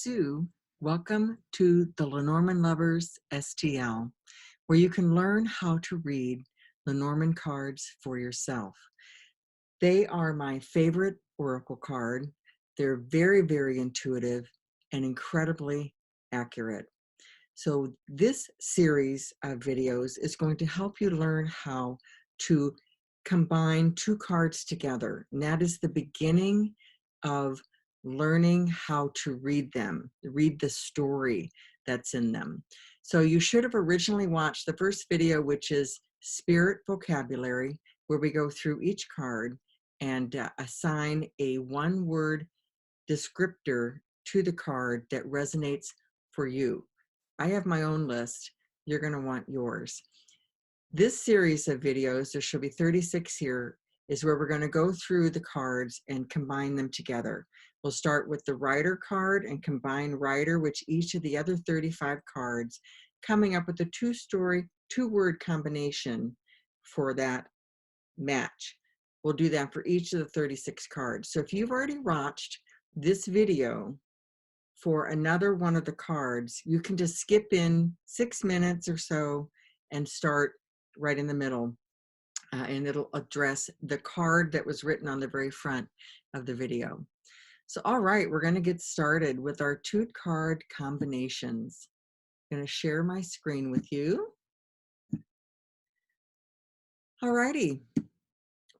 Sue. Welcome to the Lenormand Lovers STL, where you can learn how to read Lenormand cards for yourself. They are my favorite oracle card. They're very, very intuitive and incredibly accurate. So this series of videos is going to help you learn how to combine two cards together. And that is the beginning of learning how to read them, read the story that's in them. So you should have originally watched the first video, which is Spirit Vocabulary, where we go through each card and assign a one-word descriptor to the card that resonates for you. I have my own list. You're going to want yours. This series of videos, there should be 36 here, is where we're going to go through the cards and combine them together. We'll start with the Rider card and combine Rider with each of the other 35 cards, coming up with a two-word combination for that match. We'll do that for each of the 36 cards. So if you've already watched this video for another one of the cards, you can just skip in 6 minutes or so and start right in the middle, and it'll address the card that was written on the very front of the video. So all right, we're going to get started with our two card combinations. I'm going to share my screen with you. All righty,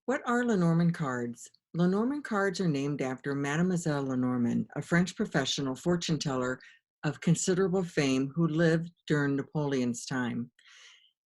what are Lenormand cards? Lenormand cards are named after Mademoiselle Lenormand, a French professional fortune teller of considerable fame who lived during Napoleon's time.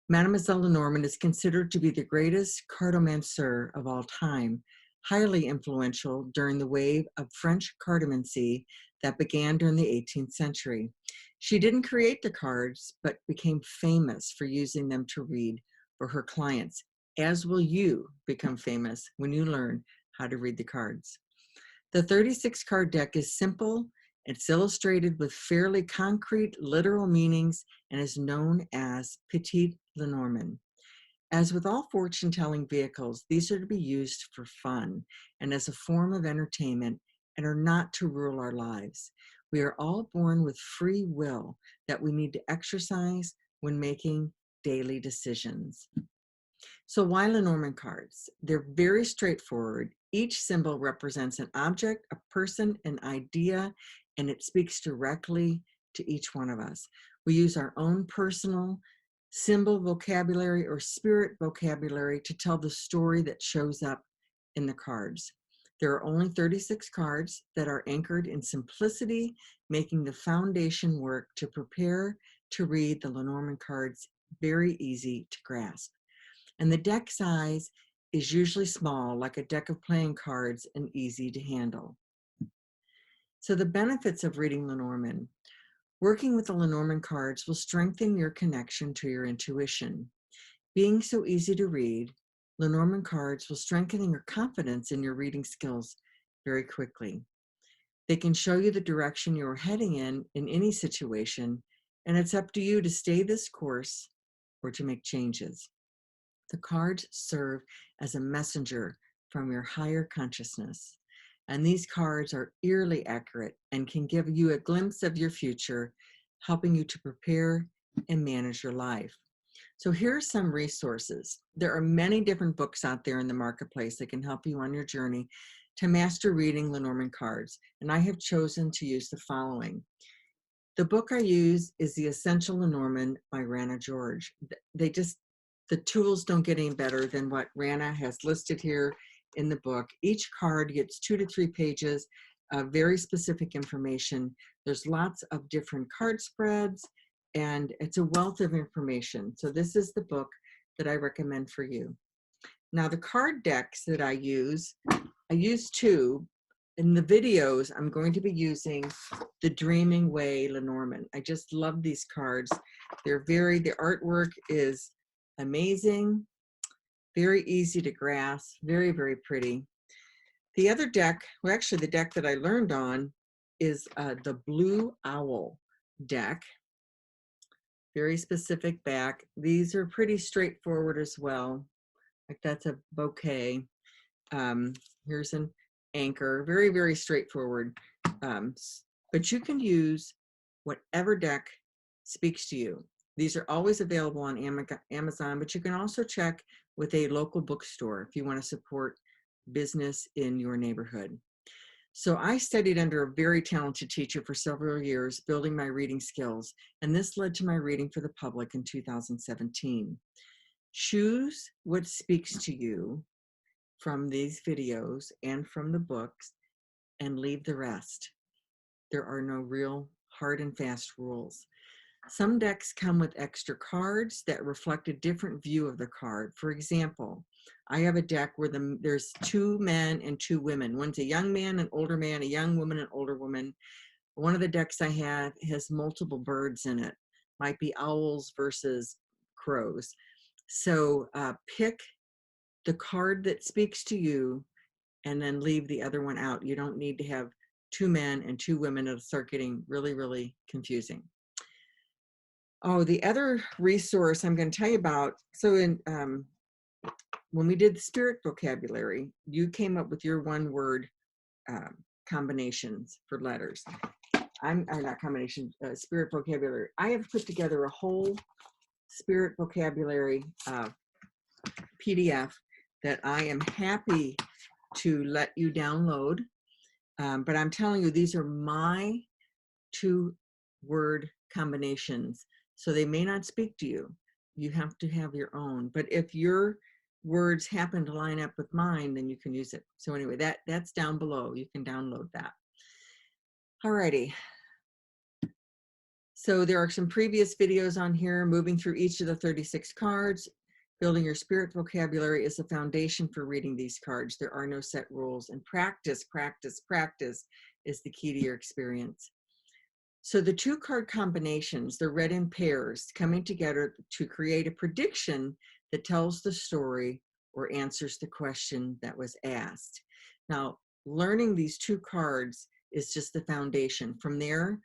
Mademoiselle Lenormand is considered to be the greatest cartomancer of all time, highly influential during the wave of French cartomancy that began during the 18th century. She didn't create the cards, but became famous for using them to read for her clients, as will you become famous when you learn how to read the cards. The 36 card deck is simple. It's illustrated with fairly concrete literal meanings and is known as Petit Lenormand. As with all fortune-telling vehicles, these are to be used for fun and as a form of entertainment and are not to rule our lives. We are all born with free will that we need to exercise when making daily decisions. So why Lenormand cards? They're very straightforward. Each symbol represents an object, a person, an idea, and it speaks directly to each one of us. We use our own personal symbol vocabulary or spirit vocabulary to tell the story that shows up in the cards. There are only 36 cards that are anchored in simplicity, making the foundation work to prepare to read the Lenormand cards very easy to grasp. And the deck size is usually small, like a deck of playing cards, and easy to handle. So the benefits of reading Lenormand. Working with the Lenormand cards will strengthen your connection to your intuition. Being so easy to read, Lenormand cards will strengthen your confidence in your reading skills very quickly. They can show you the direction you're heading in any situation, and it's up to you to stay this course or to make changes. The cards serve as a messenger from your higher consciousness. And these cards are eerily accurate and can give you a glimpse of your future, helping you to prepare and manage your life. So here are some resources. There are many different books out there in the marketplace that can help you on your journey to master reading Lenormand cards. And I have chosen to use the following. The book I use is The Essential Lenormand by Rana George. The tools don't get any better than what Rana has listed here in the book. Each card gets 2 to 3 pages of very specific information. There's lots of different card spreads, and it's a wealth of information. So this is the book that I recommend for you. Now the card decks that I use 2. In the videos, I'm going to be using the Dreaming Way Lenormand. I just love these cards. The artwork is amazing, very easy to grasp, very, very pretty. The other deck, well, actually the deck that I learned on is the Blue Owl deck. Very specific back. These are pretty straightforward as well. Like that's a bouquet. Here's an anchor. Very, very straightforward but you can use whatever deck speaks to you. These are always available on Amazon, but you can also check with a local bookstore if you want to support business in your neighborhood. So I studied under a very talented teacher for several years, building my reading skills, and this led to my reading for the public in 2017. Choose what speaks to you from these videos and from the books, and leave the rest. There are no real hard and fast rules. Some decks come with extra cards that reflect a different view of the card. For example, I have a deck where there's 2 men and 2 women. One's a young man, an older man, a young woman, an older woman. One of the decks I have has multiple birds in it. Might be owls versus crows. So pick the card that speaks to you and then leave the other one out. You don't need to have 2 men and 2 women. It'll start getting really, really confusing. Oh, the other resource I'm going to tell you about, so when we did the spirit vocabulary, you came up with your 1-word combinations for letters. Not combination, spirit vocabulary. I have put together a whole spirit vocabulary PDF that I am happy to let you download. But I'm telling you, these are my 2-word combinations. So they may not speak to you. You have to have your own. But if your words happen to line up with mine, then you can use it. So anyway, that's down below. You can download that. Alrighty. So there are some previous videos on here, moving through each of the 36 cards. Building your spirit vocabulary is the foundation for reading these cards. There are no set rules, and practice, practice, practice is the key to your experience. So the 2-card combinations, they're read in pairs, coming together to create a prediction that tells the story or answers the question that was asked. Now, learning these 2 cards is just the foundation. From there,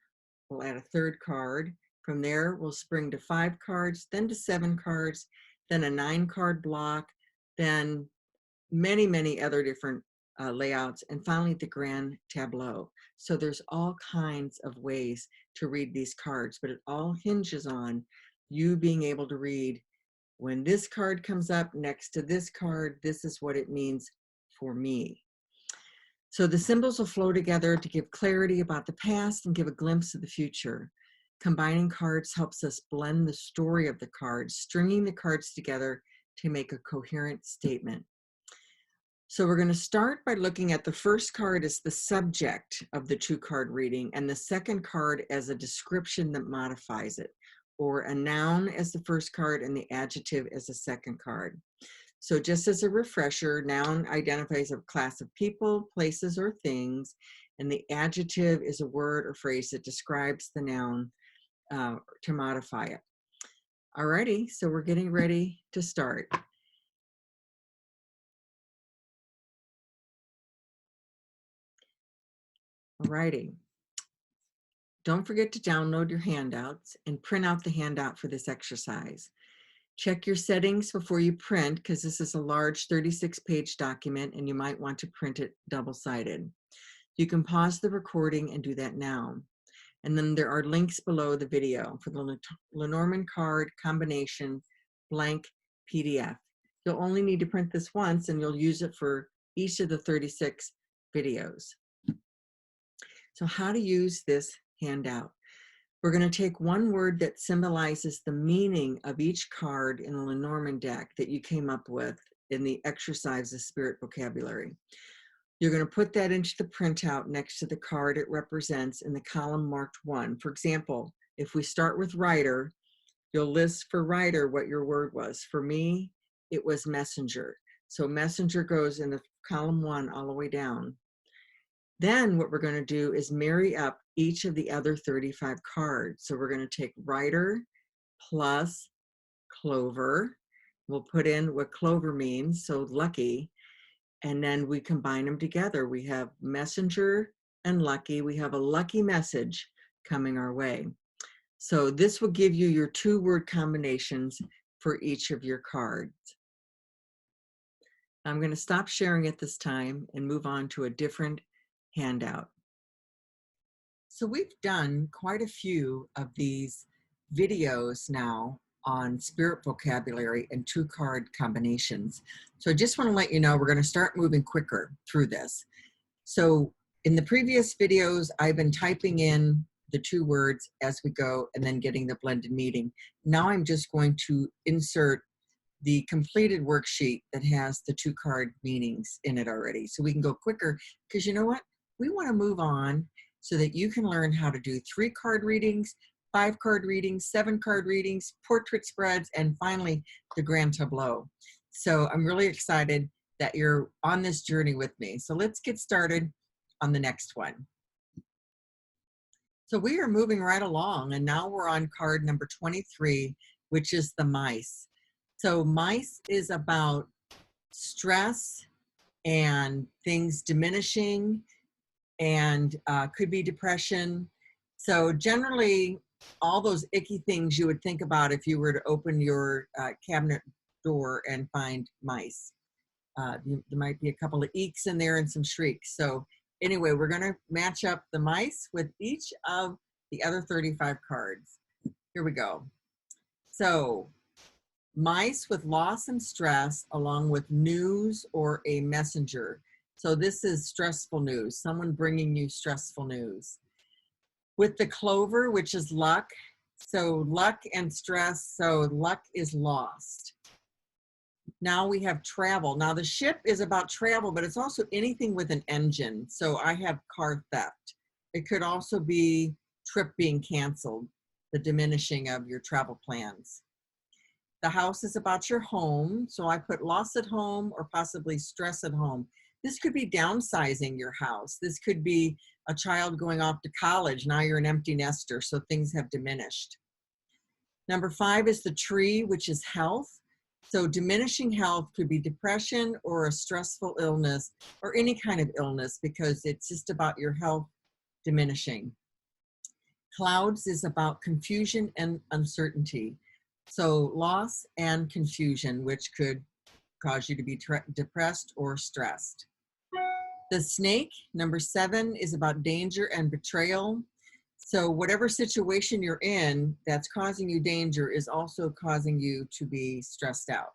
we'll add a 3rd card. From there, we'll spring to 5 cards, then to 7 cards, then a 9-card block, then many, many other different layouts, and finally the grand tableau. So there's all kinds of ways to read these cards, but it all hinges on you being able to read, when this card comes up next to this card, this is what it means for me. So the symbols will flow together to give clarity about the past and give a glimpse of the future. Combining cards helps us blend the story of the cards, stringing the cards together to make a coherent statement. So we're going to start by looking at the first card as the subject of the 2-card reading, and the second card as a description that modifies it, or a noun as the first card and the adjective as the second card. So just as a refresher, noun identifies a class of people, places, or things, and the adjective is a word or phrase that describes the noun to modify it. Alrighty, so we're getting ready to start. Alrighty. Don't forget to download your handouts and print out the handout for this exercise. Check your settings before you print, because this is a large 36-page document and you might want to print it double-sided. You can pause the recording and do that now. And then there are links below the video for the Lenormand card combination blank PDF. You'll only need to print this once and you'll use it for each of the 36 videos. So how to use this handout. We're going to take 1 word that symbolizes the meaning of each card in the Lenormand deck that you came up with in the exercise of spirit vocabulary. You're going to put that into the printout next to the card it represents in the column marked 1. For example, if we start with writer, you'll list for writer what your word was. For me, it was messenger. So messenger goes in the column 1 all the way down. Then what we're going to do is marry up each of the other 35 cards. So we're going to take writer plus clover. We'll put in what clover means, so lucky, and then we combine them together. We have messenger and lucky. We have a lucky message coming our way. So this will give you your 2-word combinations for each of your cards. I'm going to stop sharing at this time and move on to a different handout. So we've done quite a few of these videos now on spirit vocabulary and two card combinations. So I just want to let you know we're going to start moving quicker through this. So in the previous videos, I've been typing in the two words as we go and then getting the blended meaning. Now I'm just going to insert the completed worksheet that has the two card meanings in it already. So we can go quicker because you know what? We want to move on so that you can learn how to do 3-card readings, 5-card readings, 7-card readings, portrait spreads, and finally the grand tableau. So I'm really excited that you're on this journey with me. So let's get started on the next one. So we are moving right along, and now we're on card number 23, which is the mice. So mice is about stress and things diminishing, and could be depression. So generally, all those icky things you would think about if you were to open your cabinet door and find mice. There might be a couple of eeks in there and some shrieks. So anyway, we're going to match up the mice with each of the other 35 cards. Here we go. So mice with loss and stress, along with news or a messenger. So this is stressful news, someone bringing you stressful news. With the clover, which is luck. So luck and stress, so luck is lost. Now we have travel. Now the ship is about travel, but it's also anything with an engine. So I have car theft. It could also be trip being canceled, the diminishing of your travel plans. The house is about your home. So I put loss at home or possibly stress at home. This could be downsizing your house. This could be a child going off to college. Now you're an empty nester, so things have diminished. Number 5 is the tree, which is health. So diminishing health could be depression or a stressful illness or any kind of illness because it's just about your health diminishing. Clouds is about confusion and uncertainty. So loss and confusion, which could cause you to be depressed or stressed. The snake, number 7, is about danger and betrayal. So whatever situation you're in that's causing you danger is also causing you to be stressed out.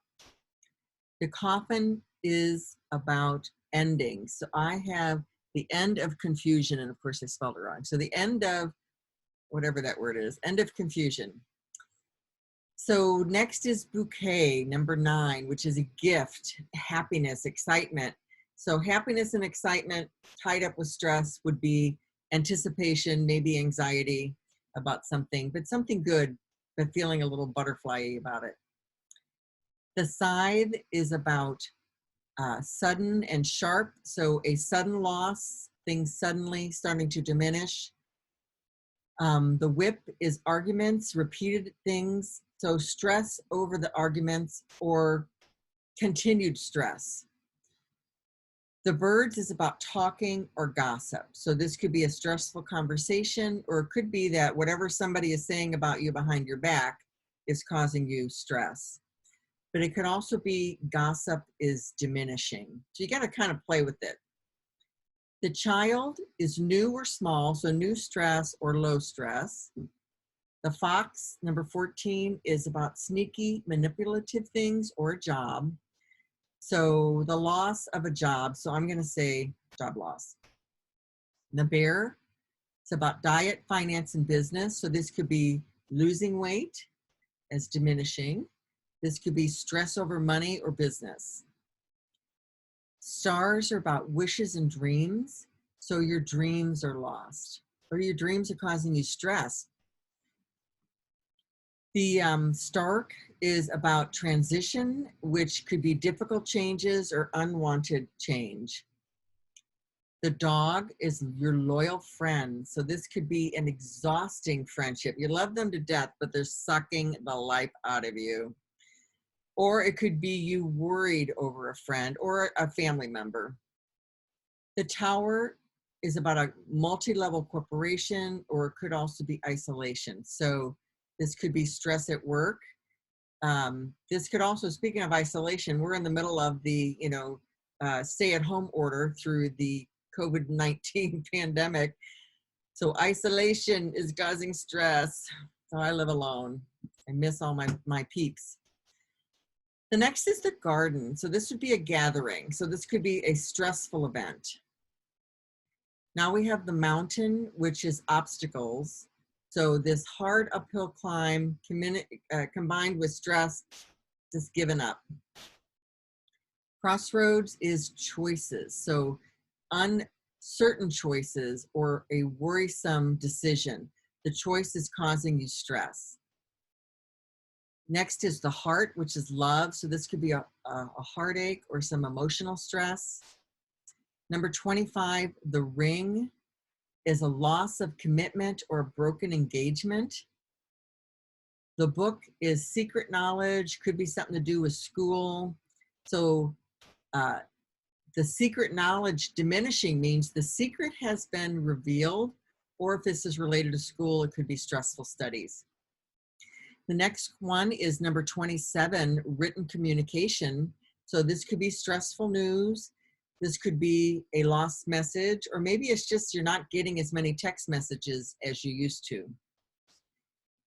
The coffin is about ending. So I have the end of confusion, and of course I spelled it wrong. So the end of whatever that word is, end of confusion. So next is bouquet, number 9, which is a gift, happiness, excitement. So happiness and excitement tied up with stress would be anticipation, maybe anxiety about something, but something good, but feeling a little butterfly about it. The scythe is about sudden and sharp. So a sudden loss, things suddenly starting to diminish. The whip is arguments, repeated things. So stress over the arguments or continued stress. The birds is about talking or gossip. So this could be a stressful conversation, or it could be that whatever somebody is saying about you behind your back is causing you stress. But it could also be gossip is diminishing. So you got to kind of play with it. The child is new or small, so new stress or low stress. The fox, number 14, is about sneaky, manipulative things or a job. So the loss of a job, so I'm going to say job loss. The bear, it's about diet, finance, and business. So this could be losing weight as diminishing. This could be stress over money or business. Stars are about wishes and dreams. So your dreams are lost, or your dreams are causing you stress. The Stark is about transition, which could be difficult changes or unwanted change. The dog is your loyal friend. So this could be an exhausting friendship. You love them to death, but they're sucking the life out of you. Or it could be you worried over a friend or a family member. The Tower is about a multi-level corporation, or it could also be isolation. So this could be stress at work. This could also, speaking of isolation, we're in the middle of the, stay-at-home order through the COVID-19 pandemic. So isolation is causing stress. So I live alone. I miss all my peeps. The next is the garden. So this would be a gathering. So this could be a stressful event. Now we have the mountain, which is obstacles. So this hard uphill climb combined with stress, just giving up. Crossroads is choices. So uncertain choices or a worrisome decision. The choice is causing you stress. Next is the heart, which is love. So this could be a heartache or some emotional stress. Number 25, the ring is a loss of commitment or a broken engagement. The book is secret knowledge, could be something to do with school. So the secret knowledge diminishing means the secret has been revealed, or if this is related to school, it could be stressful studies. The next one is number 27, written communication. So this could be stressful news. This could be a lost message, or maybe it's just you're not getting as many text messages as you used to.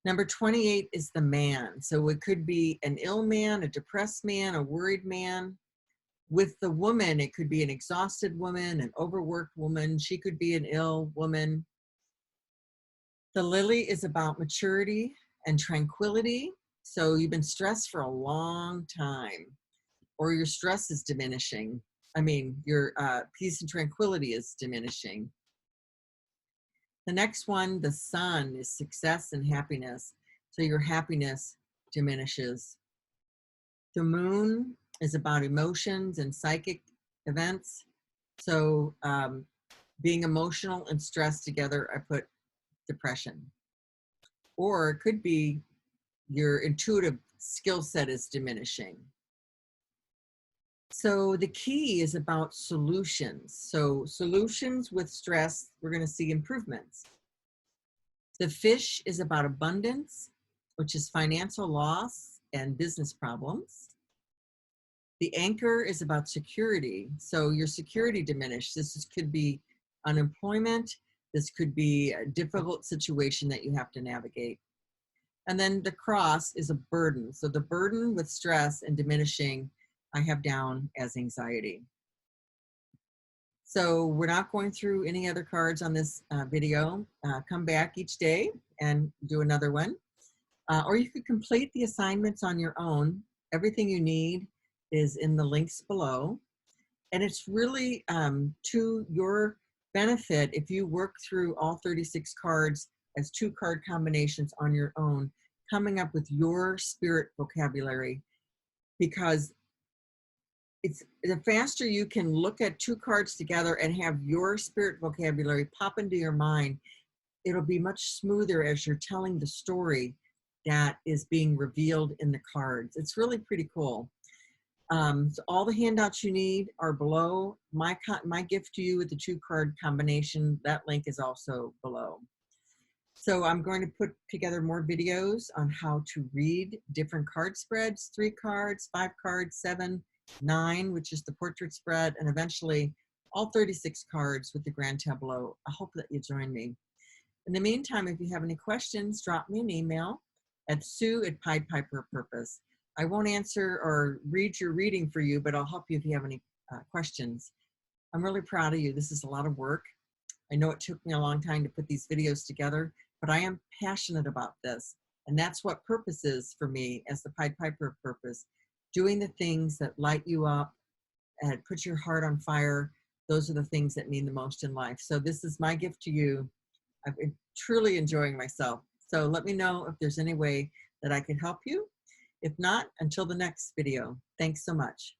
Number 28 is the man. So it could be an ill man, a depressed man, a worried man. With the woman, it could be an exhausted woman, an overworked woman. She could be an ill woman. The lily is about maturity and tranquility. So you've been stressed for a long time, or your stress is diminishing. I mean, your peace and tranquility is diminishing. The next one, the sun, is success and happiness. So your happiness diminishes. The moon is about emotions and psychic events. So being emotional and stressed together, I put depression. Or it could be your intuitive skill set is diminishing. So the key is about solutions. So solutions with stress, we're going to see improvements. The fish is about abundance, which is financial loss and business problems. The anchor is about security. So your security diminished. This could be unemployment. This could be a difficult situation that you have to navigate. And then the cross is a burden. So the burden with stress and diminishing, I have down as anxiety. So we're not going through any other cards on this video. Come back each day and do another one. Or you could complete the assignments on your own. Everything you need is in the links below. And it's really to your benefit if you work through all 36 cards as 2 card combinations on your own, coming up with your spirit vocabulary, because it's the faster you can look at 2 cards together and have your spirit vocabulary pop into your mind, it'll be much smoother as you're telling the story that is being revealed in the cards. It's really pretty cool. So all the handouts you need are below. My gift to you with the 2 card combination, that link is also below. So I'm going to put together more videos on how to read different card spreads, 3 cards, 5 cards, 7, 9, which is the portrait spread, and eventually all 36 cards with the grand tableau. I hope that you join me. In the meantime, if you have any questions, drop me an email at sue@pied-piper-purpose. I won't answer or read your reading for you, but I'll help you if you have any questions. I'm really proud of you. This is a lot of work. I know it took me a long time to put these videos together, but I am passionate about this. And that's what purpose is for me as the Pied Piper purpose. Doing the things that light you up and put your heart on fire. Those are the things that mean the most in life. So this is my gift to you. I've been truly enjoying myself. So let me know if there's any way that I can help you. If not, until the next video. Thanks so much.